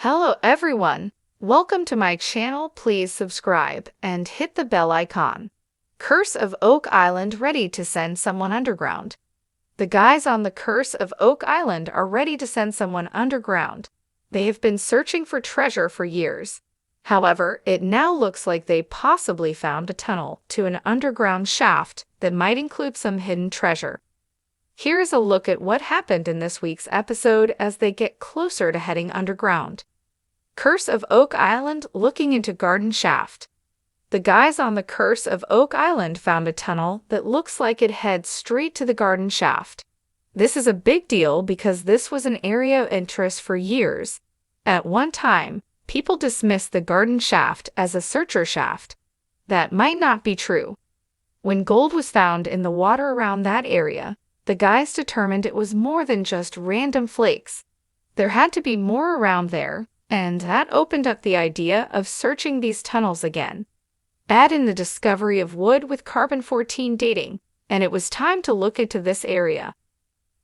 Hello everyone! Welcome to my channel. Please subscribe and hit the bell icon. Curse of Oak Island ready to send someone underground. The guys on the Curse of Oak Island are ready to send someone underground. They have been searching for treasure for years. However, it now looks like they possibly found a tunnel to an underground shaft that might include some hidden treasure. Here's a look at what happened in this week's episode as they get closer to heading underground. Curse of Oak Island looking into garden shaft. The guys on the Curse of Oak Island found a tunnel that looks like it heads straight to the garden shaft. This is a big deal because this was an area of interest for years. At one time, people dismissed the garden shaft as a searcher shaft. That might not be true. When gold was found in the water around that area, the guys determined it was more than just random flakes. There had to be more around there, and that opened up the idea of searching these tunnels again. Add in the discovery of wood with carbon-14 dating, and it was time to look into this area.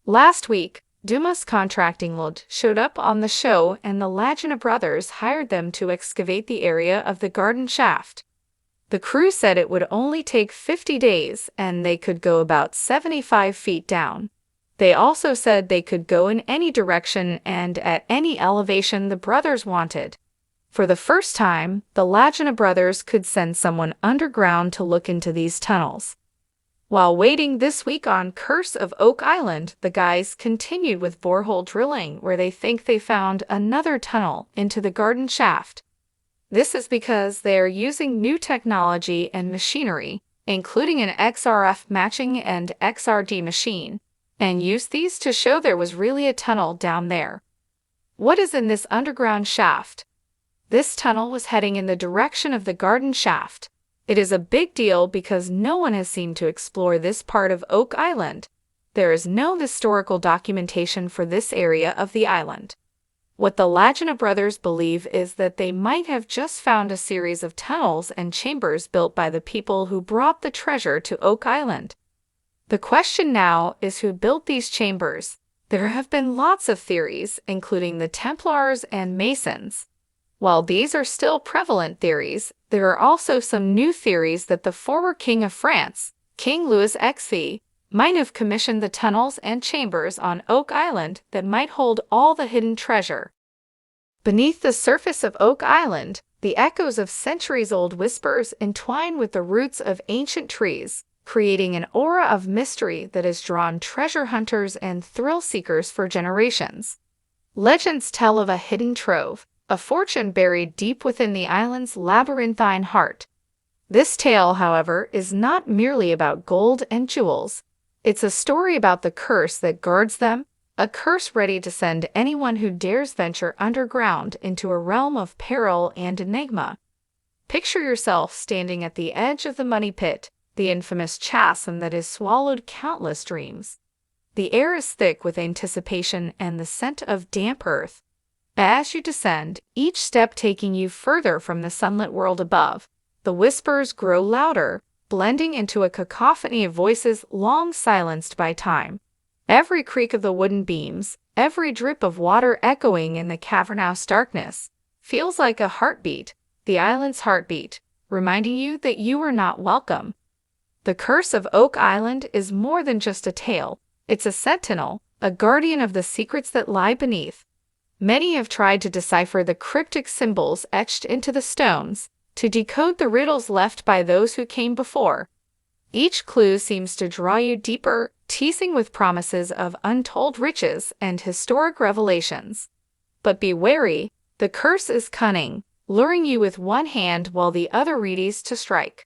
Last week, Dumas Contracting Lod showed up on the show and the Lagina brothers hired them to excavate the area of the garden shaft. The crew said it would only take 50 days and they could go about 75 feet down. They also said they could go in any direction and at any elevation the brothers wanted. For the first time, the Lagina brothers could send someone underground to look into these tunnels. While waiting this week on Curse of Oak Island, the guys continued with borehole drilling where they think they found another tunnel into the garden shaft. This is because they are using new technology and machinery, including an XRF matching and XRD machine, and used these to show there was really a tunnel down there. What is in this underground shaft? This tunnel was heading in the direction of the garden shaft. It is a big deal because no one has seemed to explore this part of Oak Island. There is no historical documentation for this area of the island. What the Lagina brothers believe is that they might have just found a series of tunnels and chambers built by the people who brought the treasure to Oak Island. The question now is who built these chambers. There have been lots of theories, including the Templars and Masons. While these are still prevalent theories, there are also some new theories that the former King of France, King Louis XVI, might have commissioned the tunnels and chambers on Oak Island that might hold all the hidden treasure. Beneath the surface of Oak Island, the echoes of centuries-old whispers entwine with the roots of ancient trees, creating an aura of mystery that has drawn treasure hunters and thrill-seekers for generations. Legends tell of a hidden trove, a fortune buried deep within the island's labyrinthine heart. This tale, however, is not merely about gold and jewels. It's a story about the curse that guards them, a curse ready to send anyone who dares venture underground into a realm of peril and enigma. Picture yourself standing at the edge of the money pit, the infamous chasm that has swallowed countless dreams. The air is thick with anticipation and the scent of damp earth. As you descend, each step taking you further from the sunlit world above, the whispers grow louder, blending into a cacophony of voices long silenced by time. Every creak of the wooden beams, every drip of water echoing in the cavernous darkness, feels like a heartbeat, the island's heartbeat, reminding you that you are not welcome. The Curse of Oak Island is more than just a tale. It's a sentinel, a guardian of the secrets that lie beneath. Many have tried to decipher the cryptic symbols etched into the stones, to decode the riddles left by those who came before. Each clue seems to draw you deeper, teasing with promises of untold riches and historic revelations. But be wary, the curse is cunning, luring you with one hand while the other readies to strike.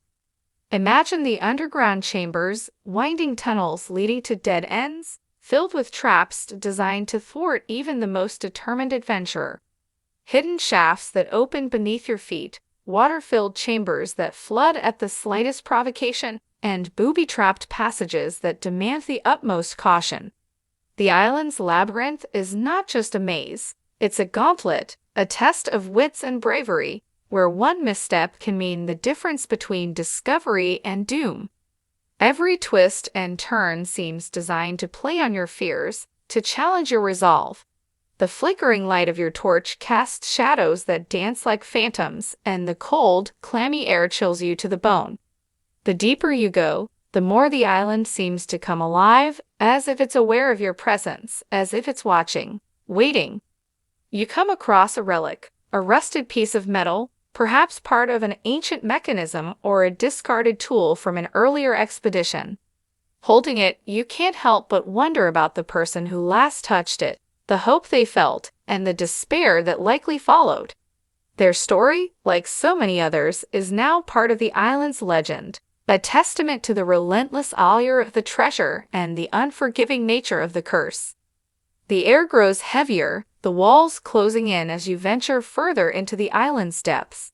Imagine the underground chambers, winding tunnels leading to dead ends, filled with traps designed to thwart even the most determined adventurer. Hidden shafts that open beneath your feet, water-filled chambers that flood at the slightest provocation, and booby-trapped passages that demand the utmost caution. The island's labyrinth is not just a maze, it's a gauntlet, a test of wits and bravery, where one misstep can mean the difference between discovery and doom. Every twist and turn seems designed to play on your fears, to challenge your resolve. The flickering light of your torch casts shadows that dance like phantoms, and the cold, clammy air chills you to the bone. The deeper you go, the more the island seems to come alive, as if it's aware of your presence, as if it's watching, waiting. You come across a relic, a rusted piece of metal, perhaps part of an ancient mechanism or a discarded tool from an earlier expedition. Holding it, you can't help but wonder about the person who last touched it, the hope they felt, and the despair that likely followed. Their story, like so many others, is now part of the island's legend, a testament to the relentless allure of the treasure and the unforgiving nature of the curse. The air grows heavier, the walls closing in as you venture further into the island's depths.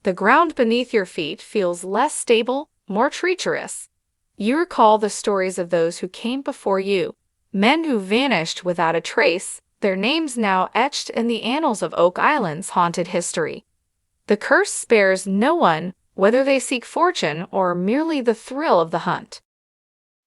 The ground beneath your feet feels less stable, more treacherous. You recall the stories of those who came before you, men who vanished without a trace, their names now etched in the annals of Oak Island's haunted history. The curse spares no one, whether they seek fortune or merely the thrill of the hunt.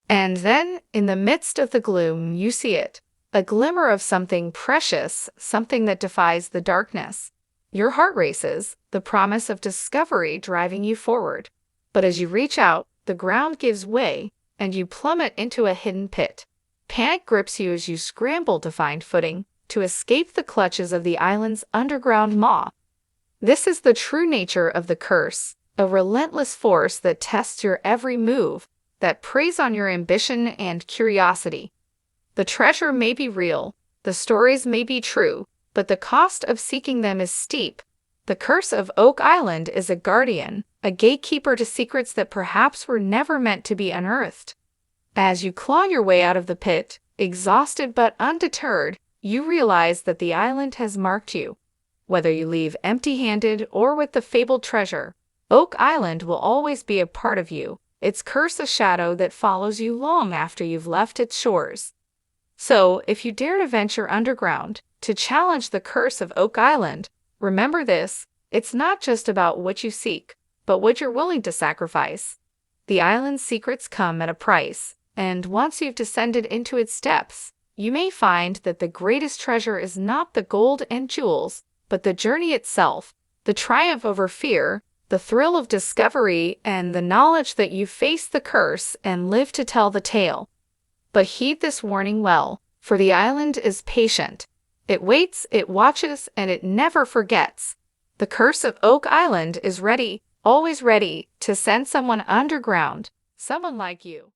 And then, in the midst of the gloom, you see it, a glimmer of something precious, something that defies the darkness. Your heart races, the promise of discovery driving you forward. But as you reach out, the ground gives way, and you plummet into a hidden pit. Panic grips you as you scramble to find footing, to escape the clutches of the island's underground maw. This is the true nature of the curse, a relentless force that tests your every move, that preys on your ambition and curiosity. The treasure may be real, the stories may be true, but the cost of seeking them is steep. The curse of Oak Island is a guardian, a gatekeeper to secrets that perhaps were never meant to be unearthed. As you claw your way out of the pit, exhausted but undeterred, you realize that the island has marked you. Whether you leave empty-handed or with the fabled treasure, Oak Island will always be a part of you, its curse a shadow that follows you long after you've left its shores. So, if you dare to venture underground, to challenge the curse of Oak Island, remember this, it's not just about what you seek, but what you're willing to sacrifice. The island's secrets come at a price, and once you've descended into its depths, you may find that the greatest treasure is not the gold and jewels, but the journey itself, the triumph over fear, the thrill of discovery, and the knowledge that you face the curse and live to tell the tale. But heed this warning well, for the island is patient. It waits, it watches, and it never forgets. The curse of Oak Island is ready, always ready, to send someone underground, someone like you.